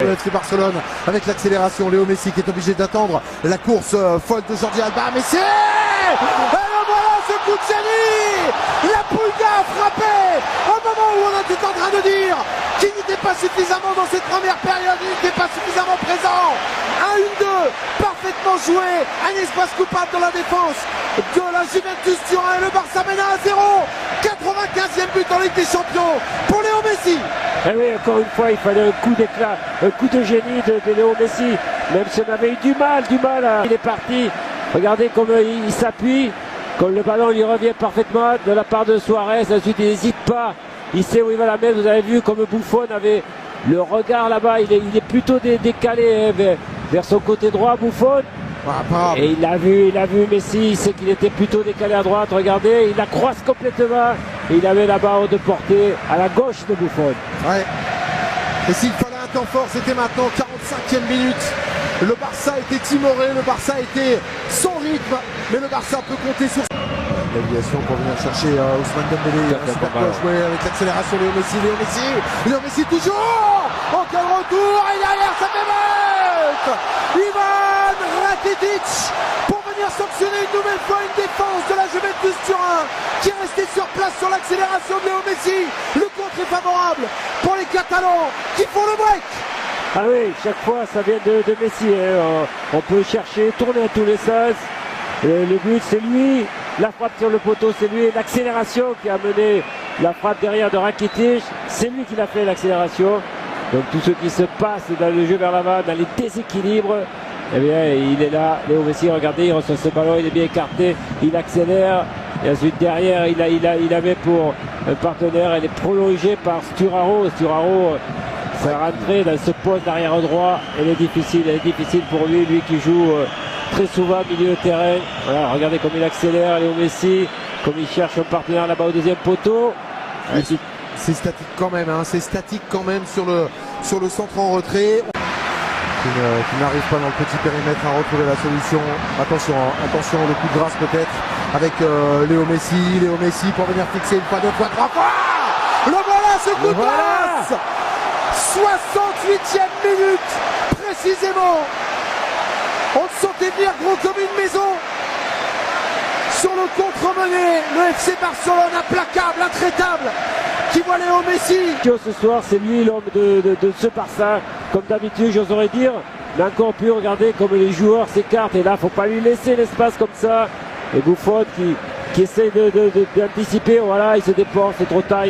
Le FC Barcelone avec l'accélération, Léo Messi qui est obligé d'attendre la course folle de Jordi Alba. Messi, et voilà ce coup de génie. La Pulga a frappé au moment où on était en train de dire qu'il n'était pas suffisamment dans cette première période, il n'était pas suffisamment présent. 1-1-2, parfaitement joué, un espace coupable dans la défense de la Juventus Turin, et le Barça mène à 1-0. 95e but en Ligue des Champions pour Léo Messi. Et oui, encore une fois, il fallait un coup d'éclat, un coup de génie de Léo Messi. Même si on avait eu du mal il est parti. Regardez comme il s'appuie, comme le ballon lui revient parfaitement de la part de Suarez. Ensuite, il n'hésite pas, il sait où il va la mettre. Vous avez vu comme Buffon avait le regard là-bas, il est plutôt décalé vers son côté droit, Buffon. Et il a vu Messi, il sait qu'il était plutôt décalé à droite. Regardez, il la croise complètement et il avait la barre de portée à la gauche de Buffon. Ouais. Et s'il fallait un temps fort, c'était maintenant, 45e minute. Le Barça était timoré, le Barça était sans rythme, mais le Barça peut compter sur l'aviation pour venir chercher Ousmane Dembélé. Super bien joué avec l'accélération, Léo Messi toujours. En quel retour, et derrière ça fait mal. Ivan Rakitic pour venir sanctionner une nouvelle fois une défense de la Juventus Turin qui est restée sur place sur l'accélération de Léo Messi. Le contre est favorable pour les Catalans qui font le break. Ah oui, chaque fois ça vient de Messi, hein. On peut chercher, tourner à tous les sens. Le but c'est lui, la frappe sur le poteau c'est lui, l'accélération qui a mené la frappe derrière de Rakitic, c'est lui qui l'a fait l'accélération. Donc tout ce qui se passe dans le jeu vers l'avant, dans les déséquilibres, eh bien il est là, Léo Messi, regardez, il reçoit ce ballon, il est bien écarté, il accélère, et ensuite derrière il avait pour un partenaire, elle est prolongée par Sturaro. Sa rentrée dans ce poste d'arrière droit, elle est difficile pour lui qui joue très souvent milieu de terrain. Voilà, regardez comme il accélère, Léo Messi, comme il cherche un partenaire là-bas au deuxième poteau. Ouais, c'est statique quand même, hein, c'est statique quand même sur le centre en retrait. Qui n'arrive pas dans le petit périmètre à retrouver la solution. Attention, le coup de grâce peut-être avec Léo Messi pour venir fixer une fois, deux fois, trois fois. Le voilà ce coup de grâce. 68e minute précisément. On le sentait venir gros comme une maison. Sur le contre-mené, le FC Barcelone implacable, intraitable, qui voit Léo Messi. Ce soir, c'est lui l'homme de ce Barça. Comme d'habitude, j'oserais dire. Mais encore plus, regardez comme les joueurs s'écartent. Et là, faut pas lui laisser l'espace comme ça. Et Buffon qui essaie d'anticiper. Voilà, il se déporte, c'est trop tard.